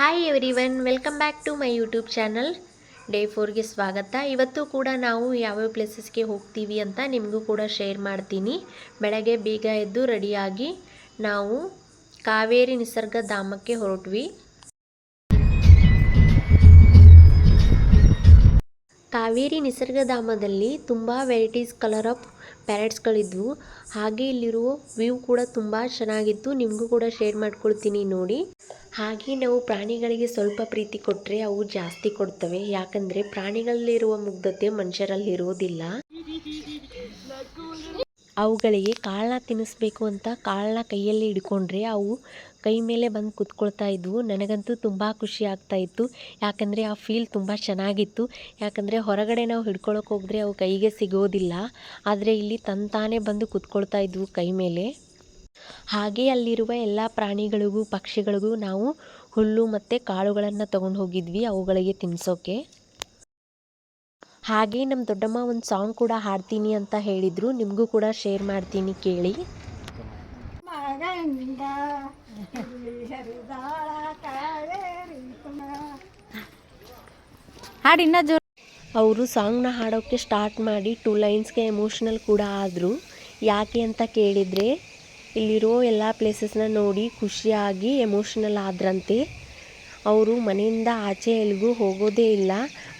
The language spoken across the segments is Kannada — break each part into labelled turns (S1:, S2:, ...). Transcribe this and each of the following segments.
S1: Hi everyone, welcome back to my YouTube channel. Day 4ಗೆ ಸ್ವಾಗತ. ಇವತ್ತು ಕೂಡ ನಾವು ಯಾವ್ಯಾವ ಪ್ಲೇಸಸ್ಗೆ ಹೋಗ್ತೀವಿ ಅಂತ ನಿಮಗೂ ಕೂಡ ಶೇರ್ ಮಾಡ್ತೀನಿ. ಬೆಳಗ್ಗೆ ಬೇಗ ಎದ್ದು ರೆಡಿಯಾಗಿ ನಾವು ಕಾವೇರಿ ನಿಸರ್ಗಧಾಮಕ್ಕೆ ಹೊರಟ್ವಿ. ಕಾವೇರಿ ನಿಸರ್ಗಧಾಮದಲ್ಲಿ ತುಂಬ ವೆರೈಟೀಸ್ ಕಲರ್ ಆಫ್ ಪ್ಯಾರೆಟ್ಸ್ಗಳಿದ್ವು. ಹಾಗೆ ಇಲ್ಲಿರುವ ವ್ಯೂ ಕೂಡ ತುಂಬ ಚೆನ್ನಾಗಿತ್ತು. ನಿಮಗೂ ಕೂಡ ಶೇರ್ ಮಾಡ್ಕೊಳ್ತೀನಿ ನೋಡಿ. ಹಾಗೆ ನಾವು ಪ್ರಾಣಿಗಳಿಗೆ ಸ್ವಲ್ಪ ಪ್ರೀತಿ ಕೊಟ್ಟರೆ ಅವು ಜಾಸ್ತಿ ಕೊಡ್ತವೆ. ಯಾಕಂದರೆ ಪ್ರಾಣಿಗಳಲ್ಲಿರುವ ಮುಗ್ಧತೆ ಮನುಷ್ಯರಲ್ಲಿರೋದಿಲ್ಲ. ಅವುಗಳಿಗೆ ಕಾಳನ್ನ ತಿನ್ನಿಸ್ಬೇಕು ಅಂತ ಕಾಳನ್ನ ಕೈಯಲ್ಲಿ ಹಿಡ್ಕೊಂಡ್ರೆ ಅವು ಕೈ ಮೇಲೆ ಬಂದು ಕುತ್ಕೊಳ್ತಾ ಇದ್ವು. ನನಗಂತೂ ತುಂಬ ಖುಷಿ ಆಗ್ತಾ ಇತ್ತು. ಯಾಕಂದರೆ ಆ ಫೀಲ್ ತುಂಬ ಚೆನ್ನಾಗಿತ್ತು. ಯಾಕಂದರೆ ಹೊರಗಡೆ ನಾವು ಹಿಡ್ಕೊಳಕ್ಕೆ ಹೋದರೆ ಅವು ಕೈಗೆ ಸಿಗೋದಿಲ್ಲ. ಆದರೆ ಇಲ್ಲಿ ತಂತಾನೇ ಬಂದು ಕುತ್ಕೊಳ್ತಾ ಇದ್ವು ಕೈ ಮೇಲೆ. ಹಾಗೆ ಅಲ್ಲಿರುವ ಎಲ್ಲ ಪ್ರಾಣಿಗಳಿಗೂ ಪಕ್ಷಿಗಳಿಗೂ ನಾವು ಹುಲ್ಲು ಮತ್ತು ಕಾಳುಗಳನ್ನು ತಗೊಂಡು ಹೋಗಿದ್ವಿ ಅವುಗಳಿಗೆ ತಿನ್ನಿಸೋಕೆ. ಹಾಗೆ ನಮ್ಮ ದೊಡ್ಡಮ್ಮ ಒಂದು ಸಾಂಗ್ ಕೂಡ ಹಾಡ್ತೀನಿ ಅಂತ ಹೇಳಿದರು. ನಿಮಗೂ ಕೂಡ ಶೇರ್ ಮಾಡ್ತೀನಿ, ಕೇಳಿ. ಅವರು ಸಾಂಗ್ನ ಹಾಡೋಕ್ಕೆ ಸ್ಟಾರ್ಟ್ ಮಾಡಿ 2 ಲೈನ್ಸ್ಗೆ ಎಮೋಷ್ನಲ್ ಕೂಡ ಆದರು. ಯಾಕೆ ಅಂತ ಕೇಳಿದರೆ ಇಲ್ಲಿರೋ ಎಲ್ಲ ಪ್ಲೇಸಸ್ನ ನೋಡಿ ಖುಷಿಯಾಗಿ ಎಮೋಷ್ನಲ್ ಆದ್ರಂತೆ. ಅವರು ಮನೆಯಿಂದ ಆಚೆ ಎಲ್ಲಿಗೂ ಹೋಗೋದೇ ಇಲ್ಲ.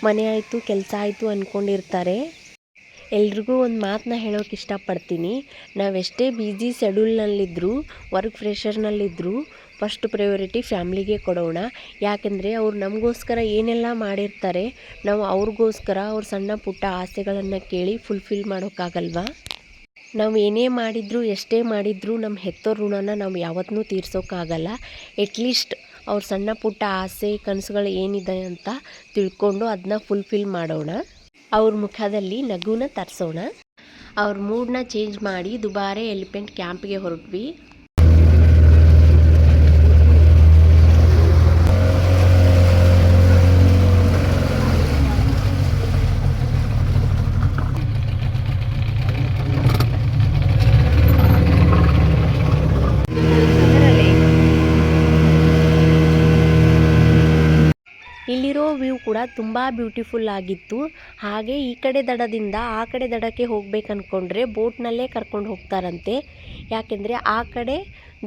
S1: ಮನೆ ಆಯಿತು ಕೆಲಸ ಆಯಿತು ಅಂದ್ಕೊಂಡಿರ್ತಾರೆ. ಎಲ್ರಿಗೂ ಒಂದು ಮಾತನ್ನ ಹೇಳೋಕೆ ಇಷ್ಟಪಡ್ತೀನಿ. ನಾವೆಷ್ಟೇ ಬ್ಯುಸಿ ಶೆಡ್ಯೂಲ್ನಲ್ಲಿದ್ದರೂ, ವರ್ಕ್ ಪ್ರೆಷರ್ನಲ್ಲಿದ್ದರೂ ಫಸ್ಟ್ ಪ್ರಯಾರಿಟಿ ಫ್ಯಾಮ್ಲಿಗೆ ಕೊಡೋಣ. ಯಾಕೆಂದರೆ ಅವ್ರು ನಮಗೋಸ್ಕರ ಏನೆಲ್ಲ ಮಾಡಿರ್ತಾರೆ, ನಾವು ಅವ್ರಿಗೋಸ್ಕರ ಅವ್ರ ಸಣ್ಣ ಪುಟ್ಟ ಆಸೆಗಳನ್ನು ಕೇಳಿ ಫುಲ್ಫಿಲ್ ಮಾಡೋಕ್ಕಾಗಲ್ವಾ? ನಾವು ಏನೇ ಮಾಡಿದರೂ ಎಷ್ಟೇ ಮಾಡಿದರೂ ನಮ್ಮ ಹೆತ್ತೋರ ಋಣನ ನಾವು ಯಾವತ್ತೂ ತೀರ್ಸೋಕ್ಕಾಗಲ್ಲ. ಎಟ್ಲೀಸ್ಟ್ ಅವ್ರ ಸಣ್ಣ ಪುಟ್ಟ ಆಸೆ ಕನಸುಗಳು ಏನಿದೆ ಅಂತ ತಿಳ್ಕೊಂಡು ಅದನ್ನ ಫುಲ್ಫಿಲ್ ಮಾಡೋಣ. ಅವ್ರ ಮುಖದಲ್ಲಿ ನಗುನ ತರಿಸೋಣ. ಅವ್ರ ಮೂಡನ್ನ ಚೇಂಜ್ ಮಾಡಿ ದುಬಾರೆ ಎಲಿಫೆಂಟ್ ಕ್ಯಾಂಪ್ಗೆ ಹೊರಟ್ವಿ. ಇಲ್ಲಿರೋ ವ್ಯೂ ಕೂಡ ತುಂಬ ಬ್ಯೂಟಿಫುಲ್ ಆಗಿತ್ತು. ಹಾಗೆ ಈ ಕಡೆ ದಡದಿಂದ ಆ ಕಡೆ ದಡಕ್ಕೆ ಹೋಗ್ಬೇಕನ್ಕೊಂಡ್ರೆ ಬೋಟ್ನಲ್ಲೇ ಕರ್ಕೊಂಡು ಹೋಗ್ತಾರಂತೆ. ಯಾಕೆಂದರೆ ಆ ಕಡೆ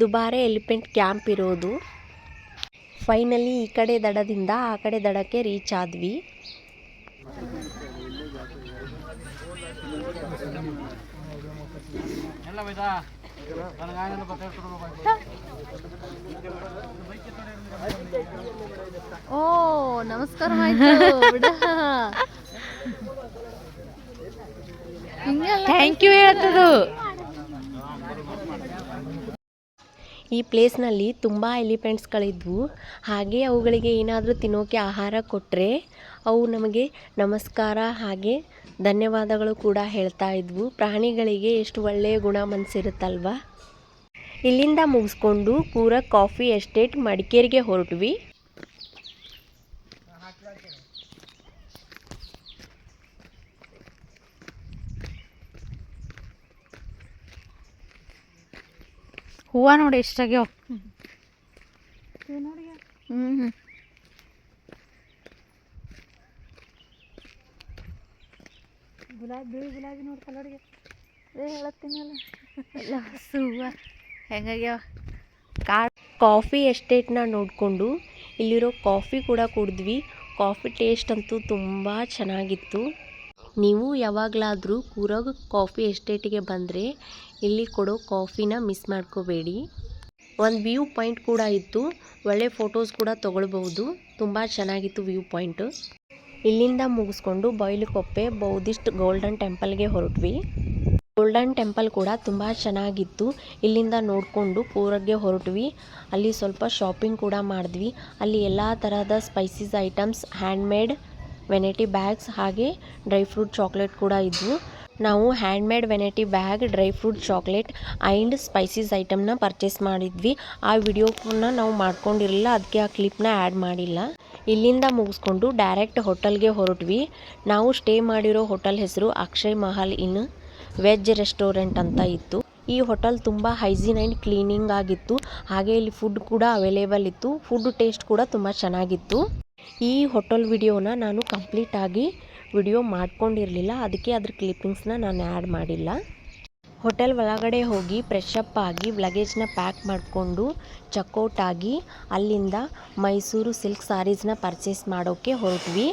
S1: ದುಬಾರೆ ಎಲಿಫೆಂಟ್ ಕ್ಯಾಂಪ್ ಇರೋದು. ಫೈನಲಿ ಈ ಕಡೆ ದಡದಿಂದ ಆ ಕಡೆ ದಡಕ್ಕೆ ರೀಚ್ ಆದ್ವಿ.
S2: ಓ ನಮಸ್ಕಾರ. ಥ್ಯಾಂಕ್ ಯು ಹೇಳ್ತದು.
S1: ಈ ಪ್ಲೇಸ್ನಲ್ಲಿ ತುಂಬ ಎಲಿಫೆಂಟ್ಸ್ಗಳಿದ್ವು. ಹಾಗೆ ಅವುಗಳಿಗೆ ಏನಾದರೂ ತಿನ್ನೋಕೆ ಆಹಾರ ಕೊಟ್ಟರೆ ಅವು ನಮಗೆ ನಮಸ್ಕಾರ ಹಾಗೆ ಧನ್ಯವಾದಗಳು ಕೂಡ ಹೇಳ್ತಾ ಇದ್ವು. ಪ್ರಾಣಿಗಳಿಗೆ ಎಷ್ಟು ಒಳ್ಳೆಯ ಗುಣ ಮನಸ್ಸಿರುತ್ತಲ್ವ. ಇಲ್ಲಿಂದ ಮುಗಿಸ್ಕೊಂಡು ಕೂರಗ್ ಕಾಫಿ ಎಸ್ಟೇಟ್ ಮಡಿಕೇರಿಗೆ ಹೊರಟ್ವಿ.
S2: ಹೂವ ನೋಡಿ ಎಷ್ಟಾಗ್ಯಾವ. ಗುಲಾಬಿ ನೋಡಿ ಕಲರ್ಗೆ ಹೇಳತ್ತೀನಲ್ಲ ಎಲ್ಲ ಹೂವ ಹೆಂಗಾಗ್ಯಾವ.
S1: ಕಾಫಿ ಎಸ್ಟೇಟ್ನ ನೋಡಿಕೊಂಡು ಇಲ್ಲಿರೋ ಕಾಫಿ ಕೂಡ ಕುಡಿದ್ವಿ. ಕಾಫಿ ಟೇಸ್ಟ್ ಅಂತೂ ತುಂಬ ಚೆನ್ನಾಗಿತ್ತು. ನೀವು ಯಾವಾಗಲಾದರೂ ಕೂರಗ್ ಕಾಫಿ ಎಸ್ಟೇಟಿಗೆ ಬಂದರೆ ಇಲ್ಲಿ ಕೊಡೋ ಕಾಫಿನ ಮಿಸ್ ಮಾಡ್ಕೋಬೇಡಿ. ಒಂದು ವ್ಯೂ ಪಾಯಿಂಟ್ ಕೂಡ ಇತ್ತು. ಒಳ್ಳೆ ಫೋಟೋಸ್ ಕೂಡ ತೊಗೊಳ್ಬಹುದು. ತುಂಬ ಚೆನ್ನಾಗಿತ್ತು ವ್ಯೂ ಪಾಯಿಂಟು. ಇಲ್ಲಿಂದ ಮುಗಿಸ್ಕೊಂಡು ಬೈಲುಕೊಪ್ಪೆ ಬೌದ್ಧಿಸ್ಟ್ ಗೋಲ್ಡನ್ ಟೆಂಪಲ್ಗೆ ಹೊರಟ್ವಿ. ಗೋಲ್ಡನ್ ಟೆಂಪಲ್ ಕೂಡ ತುಂಬ ಚೆನ್ನಾಗಿತ್ತು. ಇಲ್ಲಿಂದ ನೋಡಿಕೊಂಡು ಕೂರಗ್ಗೆ ಹೊರಟ್ವಿ. ಅಲ್ಲಿ ಸ್ವಲ್ಪ ಶಾಪಿಂಗ್ ಕೂಡ ಮಾಡಿದ್ವಿ. ಅಲ್ಲಿ ಎಲ್ಲ ತರಹದ spices items, handmade vanity bags ಹಾಗೆ ಡ್ರೈ ಫ್ರೂಟ್ ಚಾಕ್ಲೇಟ್ ಕೂಡ ಇದ್ವು. ನಾವು handmade vanity bag, dry fruit chocolate and spices ಐಟಮ್ನ ಪರ್ಚೇಸ್ ಮಾಡಿದ್ವಿ. ಆ ವಿಡಿಯೋನ ನಾವು ಮಾಡ್ಕೊಂಡಿರಲಿಲ್ಲ, ಅದಕ್ಕೆ ಆ ಕ್ಲಿಪ್ನ ಆ್ಯಡ್ ಮಾಡಿಲ್ಲ. ಇಲ್ಲಿಂದ ಮುಗಿಸ್ಕೊಂಡು ಡೈರೆಕ್ಟ್ ಹೋಟೆಲ್ಗೆ ಹೊರಟ್ವಿ. ನಾವು ಸ್ಟೇ ಮಾಡಿರೋ ಹೋಟೆಲ್ ಹೆಸರು ಅಕ್ಷಯ್ ಮಹಲ್ ಇನ್ ವೆಜ್ ರೆಸ್ಟೋರೆಂಟ್ ಅಂತ ಇತ್ತು. ಈ ಹೋಟೆಲ್ ತುಂಬ ಹೈಜೀನ್ ಆ್ಯಂಡ್ ಕ್ಲೀನಿಂಗ್ ಆಗಿತ್ತು. ಹಾಗೆ ಇಲ್ಲಿ ಫುಡ್ ಕೂಡ ಅವೈಲೇಬಲ್ ಇತ್ತು. ಫುಡ್ ಟೇಸ್ಟ್ ಕೂಡ ತುಂಬ ಚೆನ್ನಾಗಿತ್ತು. ಈ ಹೋಟೆಲ್ ವಿಡಿಯೋನ ನಾನು ಕಂಪ್ಲೀಟಾಗಿ ವಿಡಿಯೋ ಮಾಡ್ಕೊಂಡಿರಲಿಲ್ಲ, ಅದಕ್ಕೆ ಅದ್ರ ಕ್ಲಿಪ್ಪಿಂಗ್ಸ್ನ ನಾನು ಆ್ಯಡ್ ಮಾಡಿಲ್ಲ. ಹೋಟೆಲ್ ಒಳಗಡೆ ಹೋಗಿ ಫ್ರೆಶಪ್ ಆಗಿ ಲಗೇಜ್ನ ಪ್ಯಾಕ್ ಮಾಡಿಕೊಂಡು ಚೆಕ್ಔಟ್ ಆಗಿ ಅಲ್ಲಿಂದ ಮೈಸೂರು ಸಿಲ್ಕ್ ಸ್ಯಾರೀಸ್ನ ಪರ್ಚೇಸ್ ಮಾಡೋಕ್ಕೆ ಹೊರಟ್ವಿ.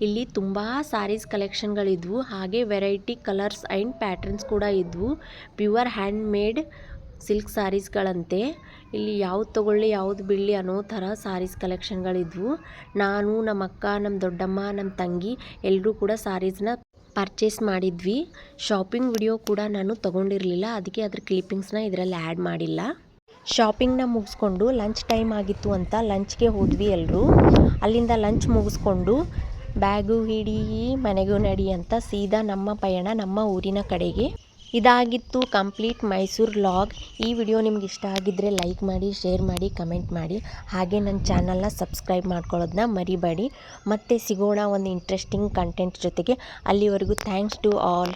S1: ಇಲ್ಲಿ ತುಂಬ ಸ್ಯಾರೀಸ್ ಕಲೆಕ್ಷನ್ಗಳಿದ್ವು. ಹಾಗೆ ವೆರೈಟಿ ಕಲರ್ಸ್ ಆ್ಯಂಡ್ ಪ್ಯಾಟ್ರನ್ಸ್ ಕೂಡ ಇದ್ವು. ಪ್ಯೂರ್ ಹ್ಯಾಂಡ್ ಮೇಡ್ ಸಿಲ್ಕ್ ಸ್ಯಾರೀಸ್ಗಳಂತೆ. ಇಲ್ಲಿ ಯಾವ್ದು ತೊಗೊಳ್ಳಿ ಯಾವ್ದು ಬಿಡಲಿ ಅನ್ನೋ ಥರ ಸ್ಯಾರೀಸ್ ಕಲೆಕ್ಷನ್ಗಳಿದ್ವು. ನಾನು, ನಮ್ಮ ಅಕ್ಕ, ನಮ್ಮ ದೊಡ್ಡಮ್ಮ, ನಮ್ಮ ತಂಗಿ ಎಲ್ಲರೂ ಕೂಡ ಸ್ಯಾರೀಸ್ನ ಪರ್ಚೇಸ್ ಮಾಡಿದ್ವಿ. ಶಾಪಿಂಗ್ ವಿಡಿಯೋ ಕೂಡ ನಾನು ತೊಗೊಂಡಿರಲಿಲ್ಲ, ಅದಕ್ಕೆ ಅದ್ರ ಕ್ಲಿಪ್ಪಿಂಗ್ಸ್ನ ಇದರಲ್ಲಿ ಆ್ಯಡ್ ಮಾಡಿಲ್ಲ. ಶಾಪಿಂಗ್ನ ಮುಗಿಸ್ಕೊಂಡು ಲಂಚ್ ಟೈಮ್ ಆಗಿತ್ತು ಅಂತ ಲಂಚ್ಗೆ ಹೋದ್ವಿ ಎಲ್ಲರೂ. ಅಲ್ಲಿಂದ ಲಂಚ್ ಮುಗಿಸ್ಕೊಂಡು ಬ್ಯಾಗು ಹಿಡಿ ಮನೆಗೂ ನಡಿ ಅಂತ ಸೀದಾ ನಮ್ಮ ಪಯಣ ನಮ್ಮ ಊರಿನ ಕಡೆಗೆ. ಇದಾಗಿತ್ತು ಕಂಪ್ಲೀಟ್ ಮೈಸೂರು ವ್ಲಾಗ್. ಈ ವಿಡಿಯೋ ನಿಮ್ಗೆ ಇಷ್ಟ ಆಗಿದ್ದರೆ ಲೈಕ್ ಮಾಡಿ, ಶೇರ್ ಮಾಡಿ, ಕಮೆಂಟ್ ಮಾಡಿ. ಹಾಗೆ ನನ್ನ ಚಾನಲ್ನ ಸಬ್ಸ್ಕ್ರೈಬ್ ಮಾಡ್ಕೊಳ್ಳೋದನ್ನ ಮರಿಬೇಡಿ. ಮತ್ತೆ ಸಿಗೋಣ ಒಂದು ಇಂಟ್ರೆಸ್ಟಿಂಗ್ ಕಂಟೆಂಟ್ ಜೊತೆಗೆ. ಅಲ್ಲಿವರೆಗೂ ಥ್ಯಾಂಕ್ಸ್ ಟು ಆಲ್.